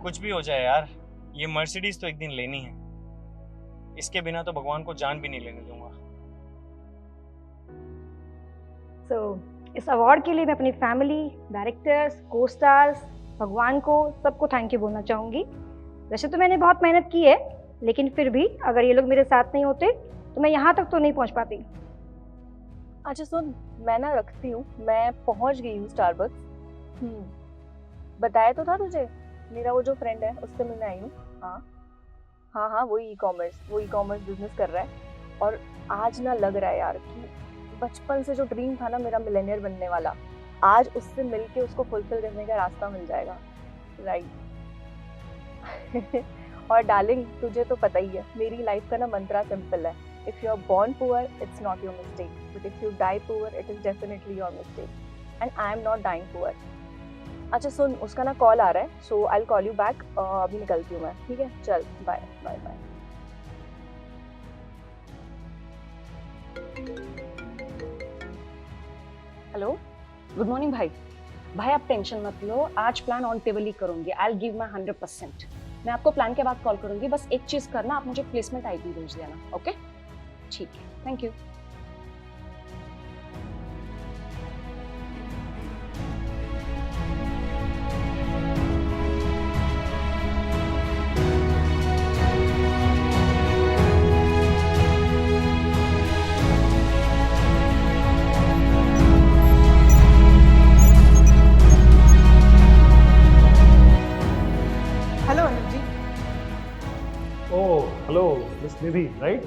कुछ भी हो जाए यार, ये मर्सिडीज तो एक दिन लेनी है। इसके बिना तो भगवान को जान भी नहीं लेने दूंगा। इस अवार्ड के लिए मैं अपनी फैमिली, डायरेक्टर्स, को स्टार्स, भगवान को, सबको थैंक यू बोलना चाहूँगी। वैसे तो मैंने बहुत मेहनत की है, लेकिन फिर भी अगर ये लोग मेरे साथ नहीं होते तो मैं यहाँ तक तो नहीं पहुँच पाती। अच्छा सुन, मैं ना रखती हूँ, मैं पहुँच गई हूँ स्टारबक्स। बताया तो था तुझे, मेरा वो जो फ्रेंड है उससे मिलने आई हूँ। हाँ, वो ई कॉमर्स बिजनेस कर रहा है। और आज ना लग रहा है यार कि बचपन से जो ड्रीम था ना मेरा मिलेनियर बनने वाला, आज उससे मिलके उसको फुलफिल करने का रास्ता मिल जाएगा। राइट। और डार्लिंग, तुझे तो पता ही है मेरी लाइफ का ना मंत्रा सिंपल है। If you are born poor, it's not your mistake. But if you die poor, it is definitely your mistake. And I am not dying poor. अच्छा सुन, उसका ना कॉल आ रहा है, so I'll call you back. अभी निकलती हूँ मैं, ठीक है? चल, bye bye bye. Hello, good morning भाई। भाई आप टेंशन मत लो, आज प्लान ऑन टेबल ही करूंगी। I will give my 100%। मैं आपको प्लान के बाद कॉल करूंगी। बस एक चीज करना, आप मुझे प्लेसमेंट आईडी भेज देना। ओके ठीक है, thank you. Hello Anuj ji. Oh hello miss Nidhi, right?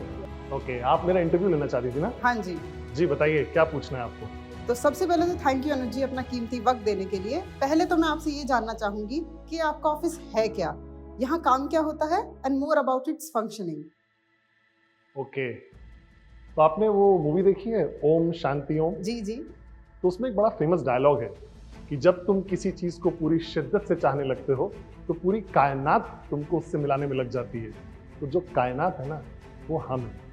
Okay, आप मेरा इंटरव्यू लेना चाह रही थी ना? हाँ जी। जी बताइए, क्या पूछना है आपको? तो सबसे पहले तो थैंक यू अनुज जी अपना कीमती वक्त देने के लिए। पहले तो मैं आपसे ये जानना चाहूंगी कि आपका ऑफिस है क्या, यहाँ काम क्या होता है, and more about it's functioning. Okay, तो आपने वो मूवी देखी है ओम शांति ओम? जी जी। तो उसमें एक बड़ा फेमस डायलॉग है कि जब तुम किसी चीज़ को पूरी शिद्दत से चाहने लगते हो तो पूरी कायनात तुमको उससे मिलाने में लग जाती है। तो जो कायनात है ना, वो हम हैं।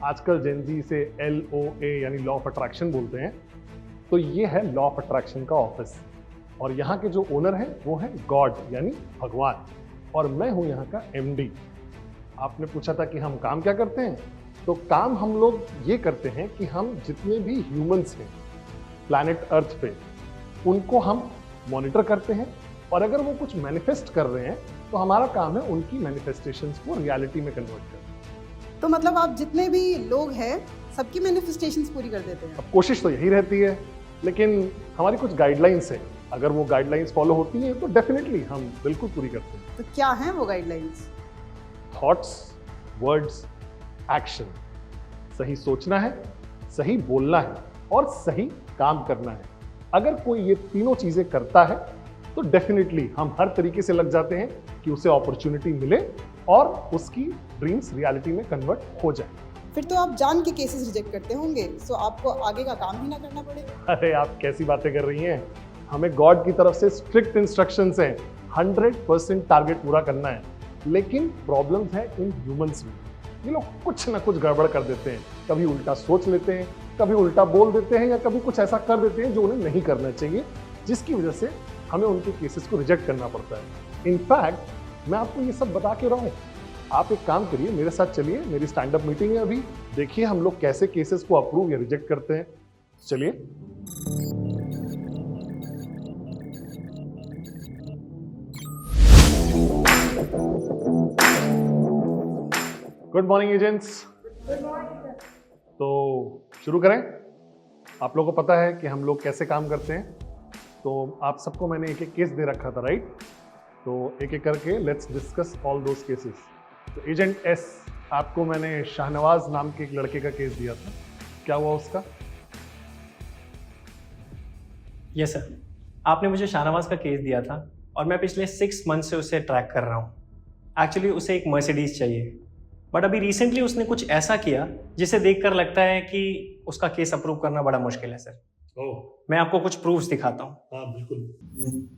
आजकल जेनजी इसे LOA यानी लॉ ऑफ अट्रैक्शन बोलते हैं। तो ये है लॉ ऑफ अट्रैक्शन का ऑफिस, और यहाँ के जो ओनर हैं वो हैं गॉड यानी भगवान, और मैं हूँ यहाँ का MD। आपने पूछा था कि हम काम क्या करते हैं, तो काम हम लोग ये करते हैं कि हम जितने भी ह्यूमंस हैं प्लैनेट अर्थ पे, उनको हम मॉनिटर करते हैं, और अगर वो कुछ मैनिफेस्ट कर रहे हैं तो हमारा काम है उनकी मैनिफेस्टेशंस को रियलिटी में कन्वर्ट करना। तो मतलब आप जितने भी लोग हैं सबकी मैनिफेस्टेशंस पूरी कर देते हैं? अब कोशिश तो यही रहती है, लेकिन हमारी कुछ गाइडलाइंस हैं। अगर वो गाइडलाइंस फॉलो होती हैं तो डेफिनेटली हम बिल्कुल पूरी करते हैं। तो क्या हैं वो गाइडलाइंस? Thoughts, words, action. सही सोचना है, सही बोलना है, और सही काम करना है। अगर कोई ये तीनों चीजें करता है तो डेफिनेटली हम हर तरीके से लग जाते हैं कि उसे अपॉर्चुनिटी मिले और उसकी ड्रीम्स रियलिटी में कन्वर्ट हो जाए। फिर तो आप जान के केसेस रिजेक्ट करते होंगे, सो आपको आगे का काम ही ना करना पड़े। अरे आप कैसी बातें कर रही हैं? हमें गॉड की तरफ से स्ट्रिक्ट इंस्ट्रक्शंस हैं, 100% टारगेट पूरा करना है। लेकिन प्रॉब्लम्स है इन ह्यूमंस में। ये लोग कुछ ना कुछ गड़बड़ कर देते हैं, कभी उल्टा सोच लेते हैं, कभी उल्टा बोल देते हैं, या कभी कुछ ऐसा कर देते हैं जो उन्हें नहीं करना चाहिए, जिसकी वजह से हमें उनके केसेस को रिजेक्ट करना पड़ता है। इनफैक्ट मैं आपको ये सब बता के रहा हूँ। आप एक काम करिए, मेरे साथ चलिए, मेरी स्टैंड अप मीटिंग है अभी। देखिए हम लोग कैसे केसेस को अप्रूव या रिजेक्ट करते हैं। चलिए। Good morning agents. तो शुरू करें। आप लोगों को पता है कि हम लोग कैसे काम करते हैं, तो आप सबको मैंने एक एक केस दे रखा था, राइट? तो एक एक करके let's discuss all those cases. तो एजेंट S, आपको मैंने शाहनवाज नाम के एक लड़के का केस दिया था, क्या हुआ उसका? यस सर, आपने मुझे शाहनवाज का केस दिया था और मैं पिछले 6 मंथ से उसे ट्रैक कर रहा हूँ। एक्चुअली उसे एक मर्सिडीज चाहिए, बट अभी रिसेंटली उसने कुछ ऐसा किया जिसे देखकर लगता है कि उसका केस अप्रूव करना बड़ा मुश्किल है सर। मैं आपको कुछ प्रूफ्स दिखाता हूँ। हाँ बिल्कुल।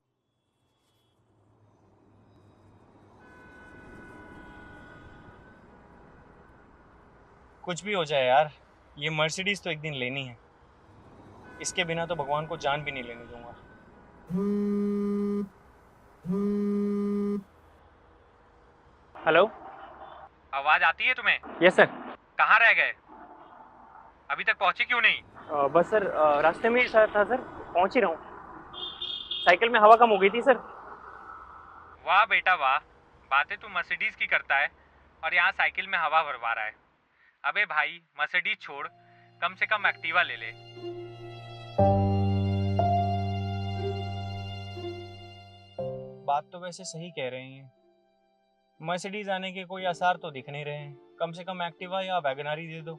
कुछ भी हो जाए यार, ये मर्सिडीज तो एक दिन लेनी है। इसके बिना तो भगवान को जान भी नहीं लेने दूंगा। हेलो। आवाज आती है तुम्हें? Yes sir. कहाँ रह गए? अभी तक पहुंचे क्यों नहीं? बस सर, रास्ते में ही था सर, पहुंच ही रहा हूँ। साइकिल में हवा कम हो गई थी सर। वाह बेटा वाह, बातें तू मर्सिडीज की करता है और यहाँ साइकिल में हवा भरवा रहा है। अबे भाई, मर्सिडीज छोड़, कम से कम एक्टिवा ले ले। बात तो वैसे सही कह रहे हैं, मर्सिडीज आने के कोई आसार तो दिख नहीं रहे हैं। कम से कम एक्टिवा या वैगनआर ही दे दो।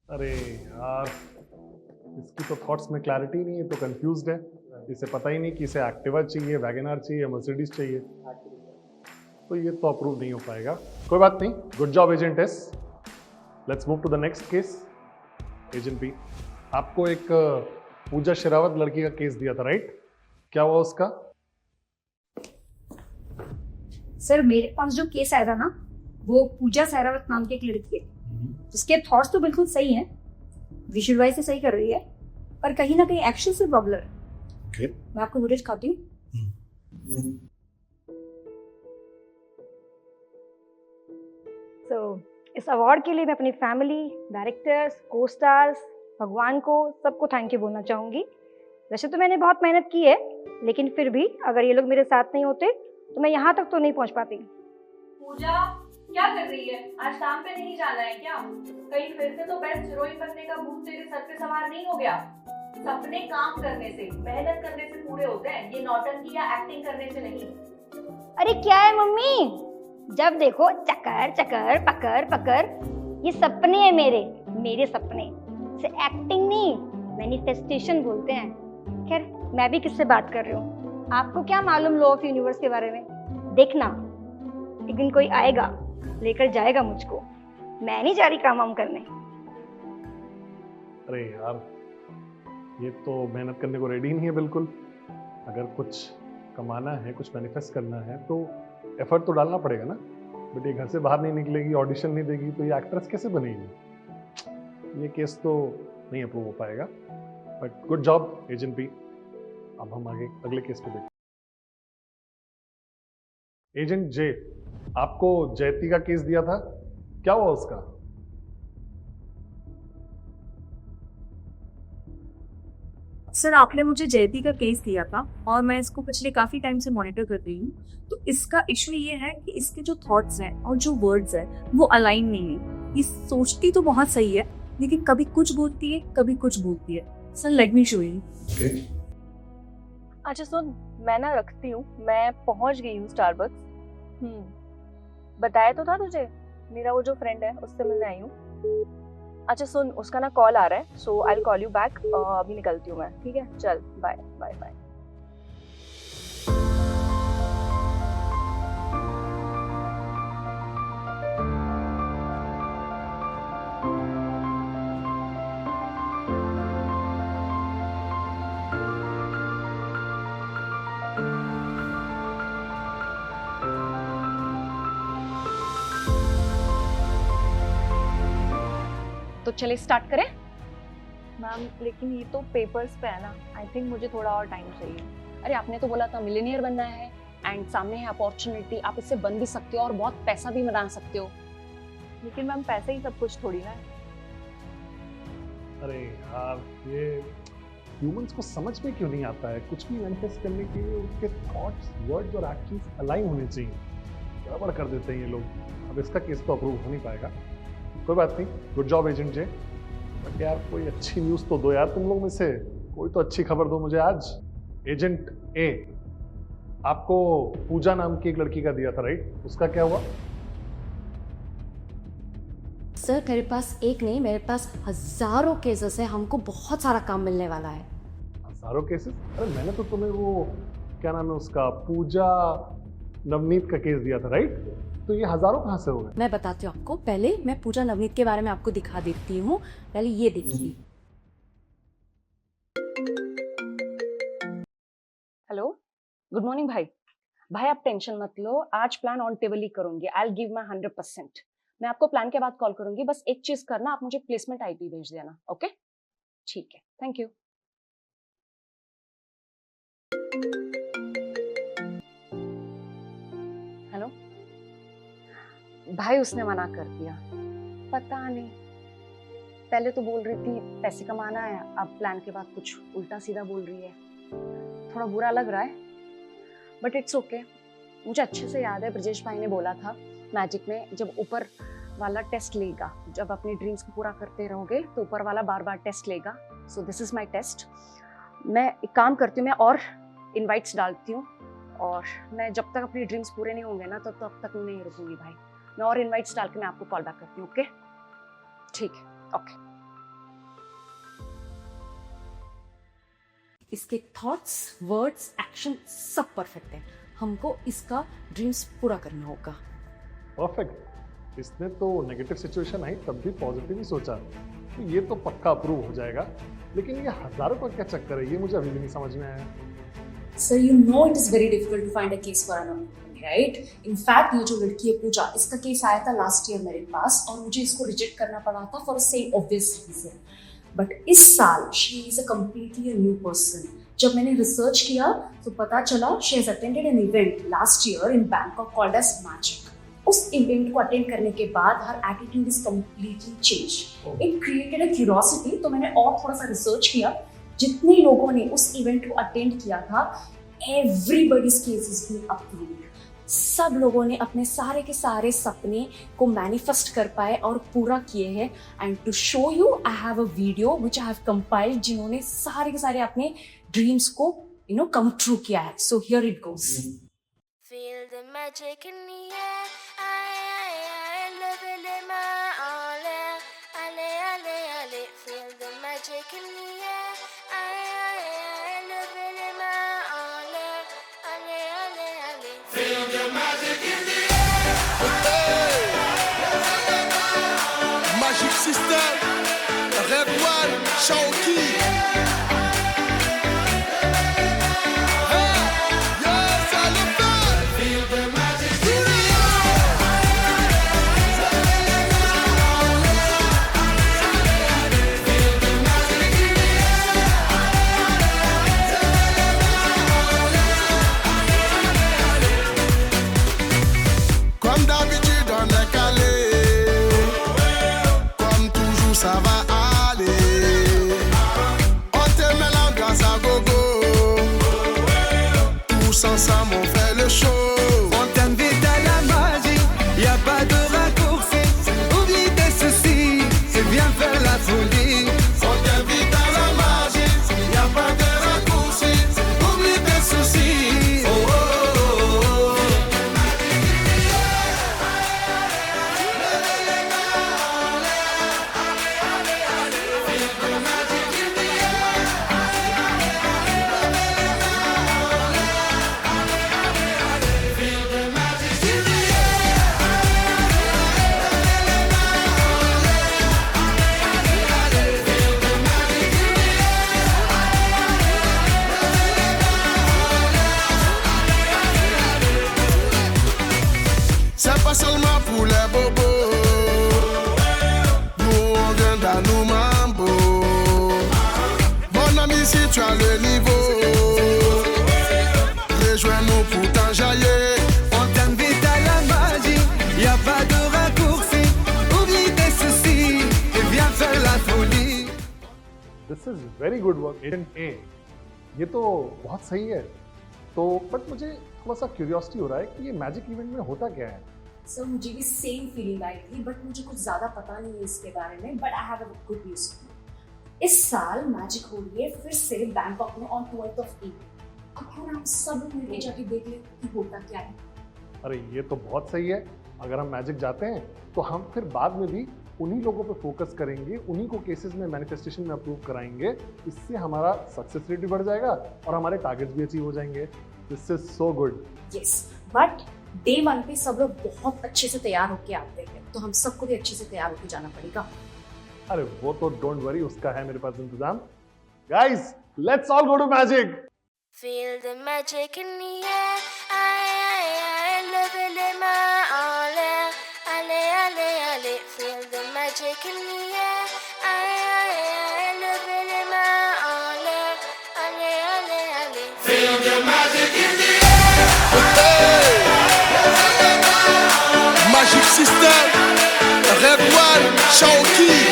अरे यार, इसकी तो थॉट्स में क्लैरिटी नहीं है, तो कंफ्यूज्ड है। इसे पता ही नहीं कि इसे एक्टिवा चाहिए, वैगनआर चाहिए, मर्सिडीज चाहिए। तो ये तो अप्रूव नहीं हो पाएगा। कोई बात नहीं, good job agent S. Let's move to the next case. Agent B, आपको एक पूजा शेरावत लड़की का केस दिया था, राइट? क्या हुआ उसका? सर मेरे पास जो केस आया था ना, वो पूजा सैरावत नाम की एक लड़की है जिसके थॉट्स तो बिल्कुल सही हैं, विजुअलाइज से सही कर रही है, पर कहीं ना कहीं एक्शन से प्रॉब्लम है। मैं आपको फुटेज खाती हूँ। इस अवार्ड के लिए मैं अपनी फैमिली, डायरेक्टर्स, को स्टार्स, भगवान को, सबको थैंक यू बोलना चाहूँगी। वैसे तो मैंने बहुत मेहनत की है, लेकिन फिर भी अगर ये लोग मेरे साथ नहीं होते तो मैं यहाँ तक तो नहीं पहुँच पाती। पूजा क्या कर रही है? आज काम पे नहीं जाना है क्या? कहीं फिर से तो बेस्ट हीरोइन बनने का भूत तेरे सर पे सवार नहीं हो गया? सपने काम करने से, मेहनत करने से पूरे होते हैं, ये नौटंकी या एक्टिंग करने से नहीं। अरे क्या है मम्मी, जब देखो चक्कर चक्कर पकड़ पकड़, ये सपने हैं मेरे सपने। इसे एक्टिंग नहीं, मैनिफेस्टेशन बोलते हैं। खैर मैं भी किससे बात कर रही हूँ, आपको क्या मालूम लॉ ऑफ यूनिवर्स के बारे में? देखना एक दिन कोई आएगा, लेकर जाएगा मुझको। मैं नहीं जा रही काम वाम करने। अरे यार, ये तो मेहनत करने को रेडी नहीं है बिल्कुल। अगर कुछ कमाना है, कुछ मैनिफेस्ट करना है, तो एफर्ट तो डालना पड़ेगा ना। बट ये घर से बाहर नहीं निकलेगी, ऑडिशन नहीं देगी, तो ये एक्ट्रेस कैसे बनेगी? ये केस तो नहीं अप्रूव हो पाएगा। But good job agent B. अब हम आगे अगले केस पे देखते हैं। एजेंट जे, आपको जयती का केस दिया था, क्या हुआ उसका? सर आपने मुझे जयती का केस दिया था और मैं इसको पिछले काफी टाइम से मॉनिटर कर रही हूँ। तो इसका इशू ये है कि इसके जो थॉट्स हैं और जो वर्ड्स हैं वो अलाइन नहीं है। ये सोचती तो बहुत सही है, लेकिन कभी कुछ बोलती है, कभी कुछ बोलती है। Sir let me show you. अच्छा सुन, मैं ना रखती हूँ, मैं पहुँच गई हूँ स्टारबक्स। बताया तो था तुझे, मेरा वो जो फ्रेंड है उससे मिलने आई हूँ। अच्छा सुन, उसका ना कॉल आ रहा है, so I will call you back. अभी निकलती हूँ मैं, ठीक है? चल बाय बाय बाय। तो चले स्टार्ट करें। मैम लेकिन ये तो पेपर्स पे है ना, आई थिंक मुझे थोड़ा और टाइम चाहिए। अरे आपने तो बोला था मिलियनियर बनना है, एंड सामने है अपॉर्चुनिटी, आप इससे बन भी सकते हो और बहुत पैसा भी बना सकते हो। लेकिन मैम पैसे ही सब कुछ थोड़ी ना है। अरे यार, ये ह्यूमंस को समझ में क्यों नहीं आता है? कुछ भी मैनिफेस्ट करने के लिए उनके थॉट्स, वर्ड्स और एक्शंस अलाइन होने चाहिए। गड़बड़ कर देते हैं ये लोग। अब इसका केस तो अप्रूव हो नहीं पाएगा। कोई बात नहीं, good job agent J. But यार कोई अच्छी न्यूज़ तो दो यार, तुम लोग में से कोई तो अच्छी खबर दो मुझे आज। एजेंट ए, आपको पूजा नाम की एक लड़की का दिया था, राइट? उसका क्या हुआ? सर मेरे पास एक नहीं, मेरे पास हजारों केसेस है। हमको बहुत सारा काम मिलने वाला है। हजारों केसेस? अरे मैंने तो तुम्हें वो क्या नाम है उसका, पूजा नवनीत का केस दिया था, राइट? तो ये हजारों कहाँ से हो गए? मैं बताती हूँ आपको। पहले मैं पूजा नवनीत के बारे में आपको दिखा देती हूँ। पहले ये देखिए। हेलो, गुड मॉर्निंग भाई। भाई आप टेंशन मत लो, आज प्लान ऑन टेबल ही करूंगी। I will give my 100%। मैं आपको प्लान के बाद कॉल करूंगी। बस एक चीज करना, आप मुझे प्लेसमेंट आईडी भेज देना। ओके ठीक है, थैंक यू। भाई उसने मना कर दिया, पता नहीं। पहले तो बोल रही थी पैसे कमाना है, अब प्लान के बाद कुछ उल्टा सीधा बोल रही है। थोड़ा बुरा लग रहा है, बट इट्स ओके। मुझे अच्छे से याद है ब्रजेश भाई ने बोला था मैजिक में जब ऊपर वाला टेस्ट लेगा, जब अपनी ड्रीम्स को पूरा करते रहोगे तो ऊपर वाला बार बार टेस्ट लेगा। So this is my test. मैं एक काम करती हूँ, मैं और इनवाइट्स डालती हूँ, और मैं जब तक अपनी ड्रीम्स पूरे नहीं होंगे ना तो तब तक मैं नहीं रुकूंगी भाई। मैं और इनवाइट्स डाल के मैं आपको कॉल बैक करती हूँ। ओके ठीक है, ओके। इसके थॉट्स, वर्ड्स, एक्शन सब परफेक्ट है। हमको इसका ड्रीम्स पूरा करना होगा। परफेक्ट। इसने तो नेगेटिव सिचुएशन आई तब भी पॉजिटिव ही सोचा कि ये तो पक्का अप्रूव हो जाएगा, लेकिन ये हजारों का क्या चक्कर है, ये मुझे अभी भी नहीं समझ में आया। Sir, you know it is very difficult to find a case for an company, right? In fact, ये जो लड़की है पूजा, इसका केस आया था लास्ट ईयर मेरे पास और मुझे इसको रिजेक्ट करना पड़ा था for same obvious reason. But इस साल she is a completely new person. जब मैंने रिसर्च किया तो पता चला she has attended an event last year in Bangkok called as magic. उस इवेंट को अटेंड करने के बाद her attitude is completely change. It created a curiosity, तो मैंने और थोड़ा सा रिसर्च किया। जितने लोगों ने उस इवेंट को अटेंड किया था, everybody's case is been approved. सब लोगों ने अपने सारे के सारे सपने को मैनिफेस्ट कर पाए और पूरा किए हैं। And to show you I have a video which I have compiled, जिन्होंने सारे के सारे अपने ड्रीम्स को कम ट्रू किया है। So here it goes. Feel the magic in the air. I love it in my all air. Ale, ale, ale. Feel the magic in the air. I love it in my all air. Ale, ale, ale. Feel the magic in the air. Magic System, Red One, Shawky. Comme d'habitude on est calé, comme toujours ça va aller. On te met l'ambiance à gogo, tous ensemble on fait le show. On t'invite à la magie, y a pas de raccourci. Oublie tes soucis, c'est bien faire la folie. On t'invite à la magie, y a pas de raccourci. Oublie tes soucis. Oh, oh, oh, oh. C'est pas seulement pour les bobos, nous on vient dans nos mambo. Mon ami, si tu as le niveau, rejoins-nous pour t'enjailler. On t'invite à la magie, y a pas de raccourci. Oublie tes soucis et viens faire la folie. This is very good work agent A. ये तो बहुत सही है। तो but मुझे थोड़ा सा curiosity हो रहा है कि ये मैजिक इवेंट में होता क्या है। सर मुझे भी सेम फीलिंग आई थी, बट मुझे कुछ ज़्यादा पता नहीं है इसके बारे में। But I have a good news. इस साल मैजिक हो रही है फिर से बैंकॉक में ऑन 12th of April। अब क्यों ना हम सब लोग मिलके जाके देख लें कि होता क्या है। अरे ये तो बहुत सही है। अगर हम मैजिक जाते हैं तो हम फिर बाद में भी उन्हीं लोगों पे फोकस करेंगे, उन्हीं को केसेस में मैनिफेस्टेशन में अप्रूव कराएंगे। इससे हमारा सक्सेस रेट भी बढ़ जाएगा और हमारे टारगेट्स भी अचीव हो जाएंगे। This is so good. Yes, but day 1 पे सब लोग बहुत अच्छे से तैयार होके आते हैं, तो हम सबको भी अच्छे से तैयार होके जाना पड़ेगा। अरे वो तो डोंट वरी, उसका है मेरे पास इंतजाम। Guys, let's all go to magic. Feel the magic in the air. I love it in my all air. Ale, ale, ale. Feel the magic in the air. I love it in my all air. Ale, ale, ale. Feel the magic in the air. Magic System, Red One, Shaoki.